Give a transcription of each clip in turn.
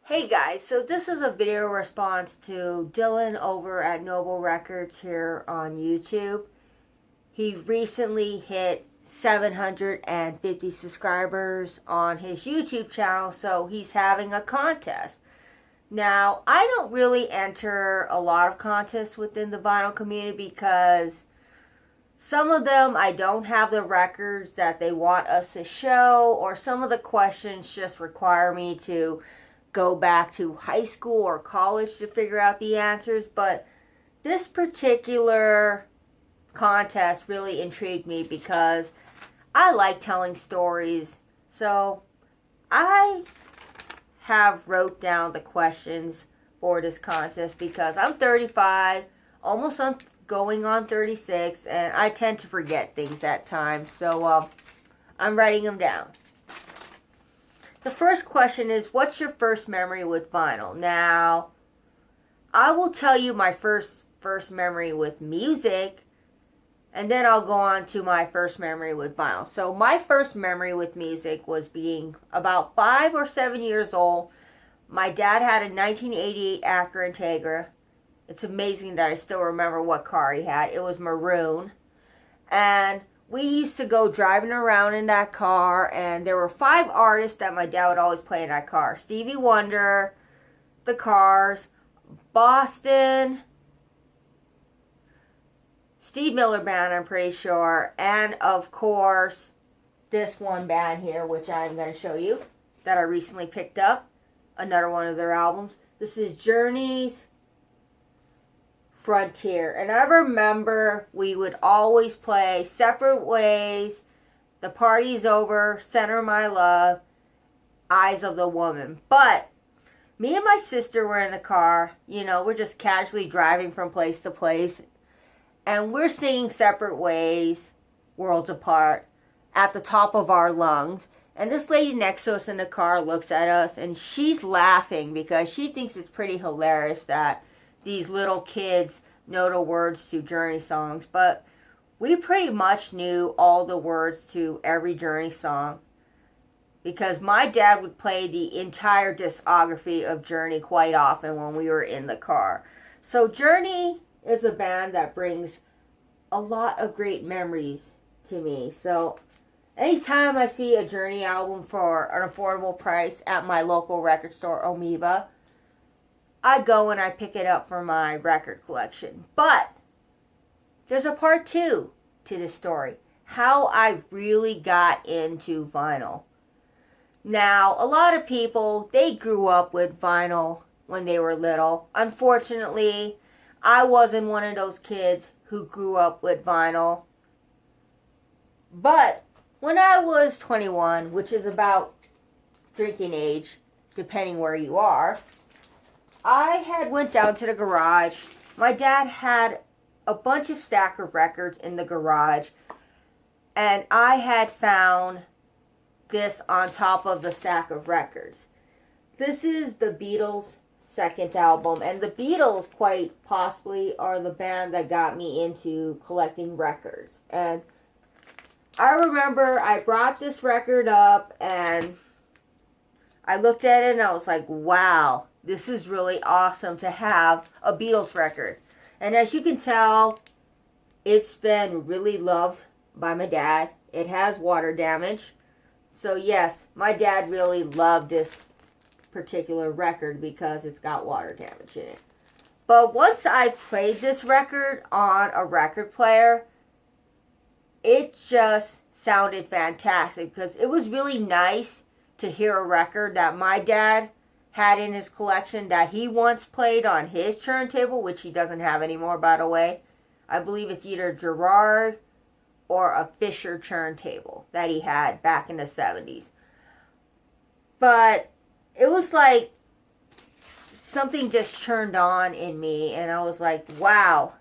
Hey guys, so this is a video response to Dylan over at Noble Records here on YouTube. He recently hit 750 subscribers on his YouTube channel, so he's having a contest. Now, I don't really enter a lot of contests within the vinyl community because some of them I don't have the records that they want us to show, or some of the questions just require me to go back to high school or college to figure out the answers. But this particular contest really intrigued me because I like telling stories. So I have wrote down the questions for this contest because I'm 35, almost going on 36, and I tend to forget things at times. So I'm writing them down. The first question is, what's your first memory with vinyl? Now, I will tell you my first memory with music, and then I'll go on to my first memory with vinyl. So my first memory with music was being about 5 or 7 years old. My dad had a 1988 Acura Integra. It's amazing that I still remember what car he had. It was maroon. And we used to go driving around in that car, and there were 5 artists that my dad would always play in that car. Stevie Wonder, The Cars, Boston, Steve Miller Band, I'm pretty sure, and of course, this one band here, which I'm going to show you, that I recently picked up, another one of their albums. This is Journey's Frontier. And I remember we would always play Separate Ways, The Party's Over, Center My Love, Eyes of the Woman. But me and my sister were in the car, we're just casually driving from place to place, and we're singing Separate Ways, Worlds Apart at the top of our lungs. And this lady next to us in the car looks at us, and she's laughing because she thinks it's pretty hilarious that these little kids know the words to Journey songs. But we pretty much knew all the words to every Journey song because my dad would play the entire discography of Journey quite often when we were in the car. So Journey is a band that brings a lot of great memories to me. So anytime I see a Journey album for an affordable price at my local record store, Amoeba, I go and I pick it up for my record collection. But there's a part 2 to this story. How I really got into vinyl. Now, a lot of people, they grew up with vinyl when they were little. Unfortunately, I wasn't one of those kids who grew up with vinyl. But when I was 21, which is about drinking age, depending where you are, I had went down to the garage. My dad had a bunch of stack of records in the garage, and I had found this on top of the stack of records. This is the Beatles' second album, and the Beatles quite possibly are the band that got me into collecting records. And I remember I brought this record up, and I looked at it and I was like, wow, this is really awesome to have a Beatles record. And as you can tell, it's been really loved by my dad. It has water damage. So yes, my dad really loved this particular record because it's got water damage in it. But once I played this record on a record player, it just sounded fantastic because it was really nice to hear a record that my dad had in his collection that he once played on his turntable, which he doesn't have anymore, by the way. I believe it's either Gerard or a Fisher turntable that he had back in the 70s. But it was like something just turned on in me, and I was like, wow.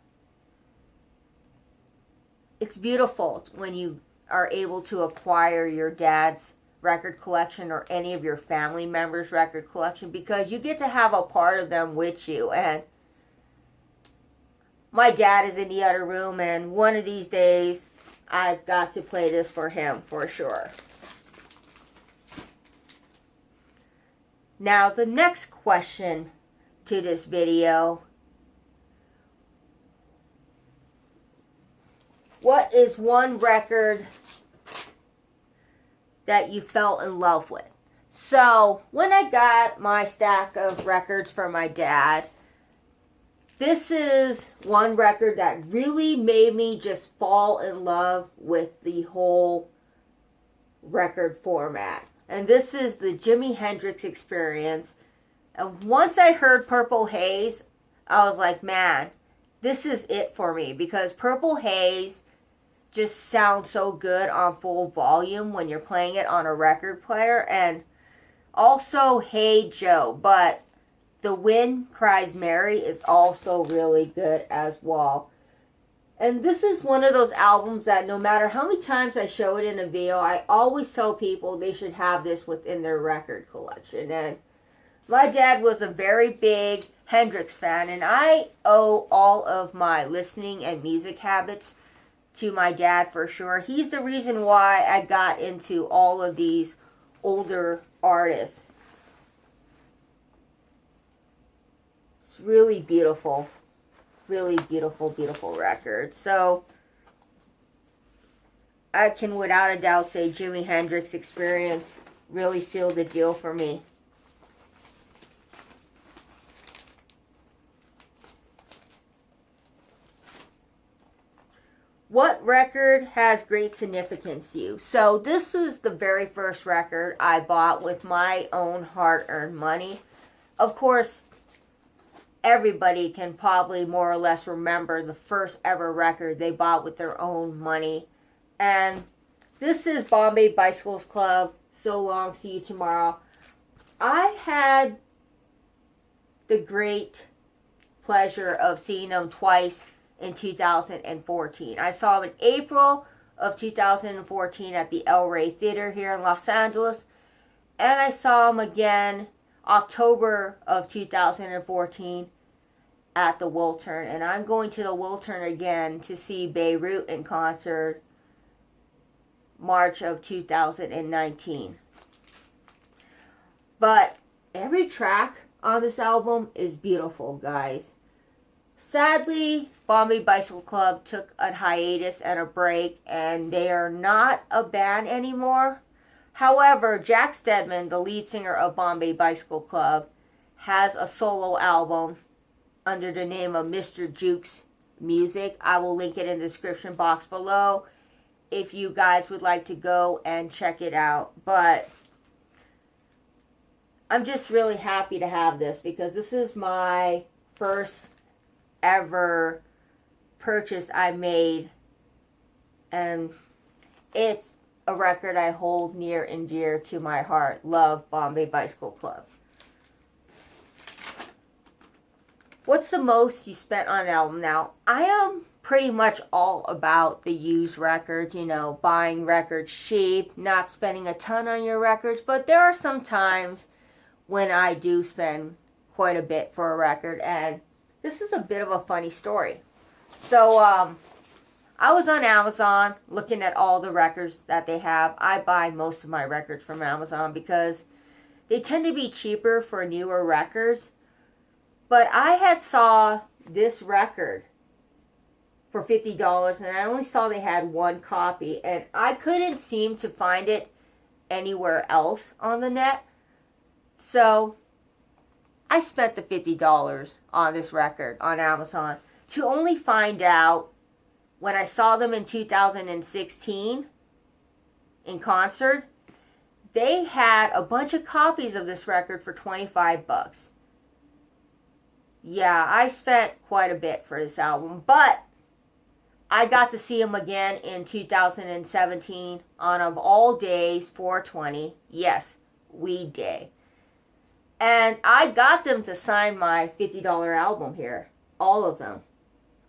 It's beautiful when you are able to acquire your dad's record collection or any of your family members' record collection because you get to have a part of them with you. And my dad is in the other room, and one of these days I've got to play this for him for sure. Now, the next question to this video: what is one record that you fell in love with? So, when I got my stack of records from my dad, this is one record that really made me just fall in love with the whole record format. And this is the Jimi Hendrix Experience. And once I heard Purple Haze, I was like, man, this is it for me. Because Purple Haze just sounds so good on full volume when you're playing it on a record player. And also Hey Joe. But The Wind Cries Mary is also really good as well. And this is one of those albums that no matter how many times I show it in a video, I always tell people they should have this within their record collection. And my dad was a very big Hendrix fan, and I owe all of my listening and music habits to my dad for sure. He's the reason why I got into all of these older artists. It's really beautiful. Really beautiful, beautiful record. So, I can without a doubt say Jimi Hendrix Experience really sealed the deal for me. What record has great significance to you? So, this is the very first record I bought with my own hard-earned money. Of course, everybody can probably more or less remember the first ever record they bought with their own money. And this is Bombay Bicycles Club, So Long, See You Tomorrow. I had the great pleasure of seeing them twice in 2014. I saw them in April of 2014 at the El Rey Theater here in Los Angeles. And I saw them again October of 2014 at the Wiltern, and I'm going to the Wiltern again to see Beirut in concert March of 2019. But every track on this album is beautiful, guys. Sadly, Bombay Bicycle Club took a hiatus and a break, and they are not a band anymore. However, Jack Stedman, the lead singer of Bombay Bicycle Club, has a solo album under the name of Mr. Jukes Music. I will link it in the description box below if you guys would like to go and check it out. But I'm just really happy to have this because this is my first ever purchase I made, and it's a record I hold near and dear to my heart. Love Bombay Bicycle Club. What's the most you spent on an album? Now, I am pretty much all about the used record, buying records cheap, not spending a ton on your records, but there are some times when I do spend quite a bit for a record, and this is a bit of a funny story. So, I was on Amazon looking at all the records that they have. I buy most of my records from Amazon because they tend to be cheaper for newer records. But I had saw this record for $50, and I only saw they had one copy, and I couldn't seem to find it anywhere else on the net. So I spent the $50 on this record on Amazon to only find out when I saw them in 2016 in concert, they had a bunch of copies of this record for $25. Yeah, I spent quite a bit for this album, but I got to see them again in 2017 on, of all days, 420. Yes, Weed Day. And I got them to sign my $50 album here. All of them.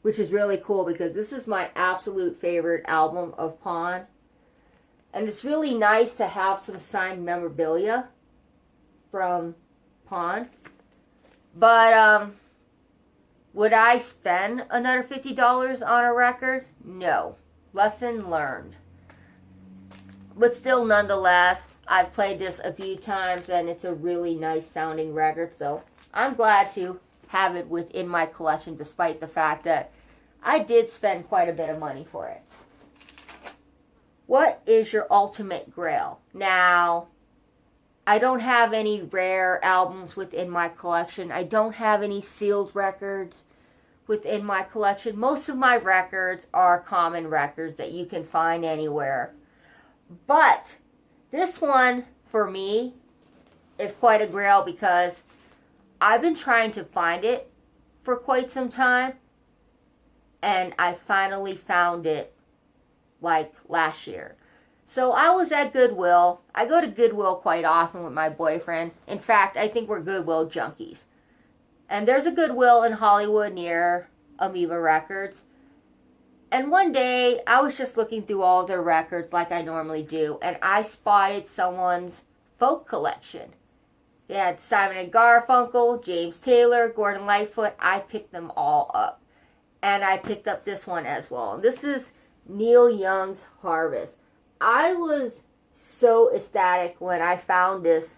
Which is really cool because this is my absolute favorite album of Pawn. And it's really nice to have some signed memorabilia from Pawn. But, would I spend another $50 on a record? No. Lesson learned. But still, nonetheless, I've played this a few times and it's a really nice sounding record. So I'm glad to have it within my collection despite the fact that I did spend quite a bit of money for it. What is your ultimate Grail? Now, I don't have any rare albums within my collection. I don't have any sealed records within my collection. Most of my records are common records that you can find anywhere. But this one, for me, is quite a Grail because I've been trying to find it for quite some time. And I finally found it like last year. So I was at Goodwill. I go to Goodwill quite often with my boyfriend. In fact, I think we're Goodwill junkies. And there's a Goodwill in Hollywood near Amoeba Records. And one day, I was just looking through all their records like I normally do. And I spotted someone's folk collection. They had Simon & Garfunkel, James Taylor, Gordon Lightfoot. I picked them all up. And I picked up this one as well. And this is Neil Young's Harvest. I was so ecstatic when I found this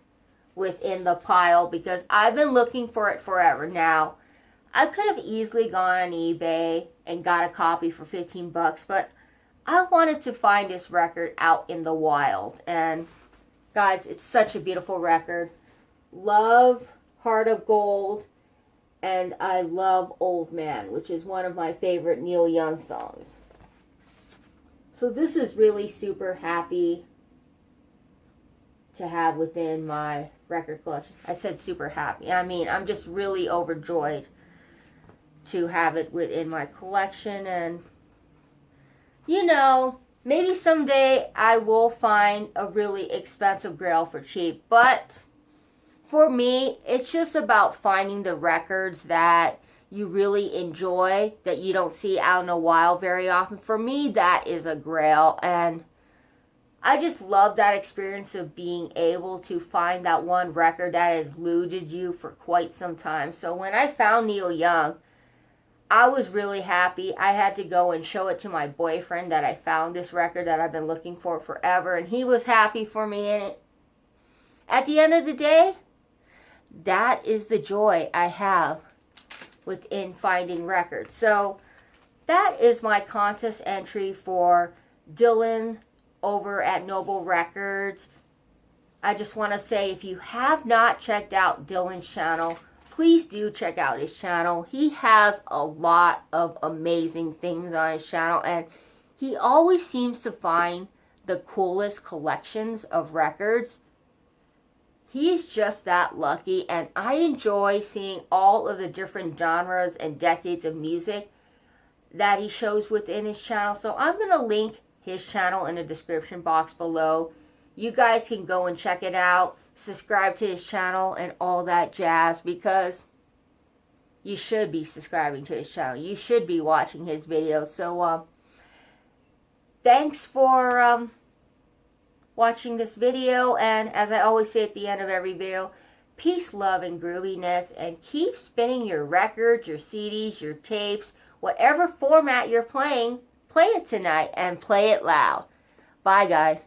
within the pile because I've been looking for it forever. Now, I could have easily gone on eBay and got a copy for 15 bucks, but I wanted to find this record out in the wild. And guys, it's such a beautiful record. Love Heart of Gold, and I love Old Man, which is one of my favorite Neil Young songs. So this is really super happy to have within my record collection. I said super happy. I mean, I'm just really overjoyed to have it within my collection. And, you know, maybe someday I will find a really expensive Grail for cheap. But for me, it's just about finding the records that you really enjoy, that you don't see out in the wild very often. For me, that is a Grail. And I just love that experience of being able to find that one record that has eluded you for quite some time. So when I found Neil Young, I was really happy. I had to go and show it to my boyfriend that I found this record that I've been looking for forever. And he was happy for me. And at the end of the day, that is the joy I have within finding records. So that is my contest entry for Dylan over at Noble Records. I just want to say, if you have not checked out Dylan's channel, please do check out his channel. He has a lot of amazing things on his channel, and he always seems to find the coolest collections of records. He's just that lucky, and I enjoy seeing all of the different genres and decades of music that he shows within his channel. So I'm going to link his channel in the description box below. You guys can go and check it out, subscribe to his channel, and all that jazz, because you should be subscribing to his channel. You should be watching his videos. So thanks for watching this video, and as I always say at the end of every video, peace, love, and grooviness, and keep spinning your records, your CDs, your tapes, whatever format you're playing, play it tonight and play it loud. Bye, guys.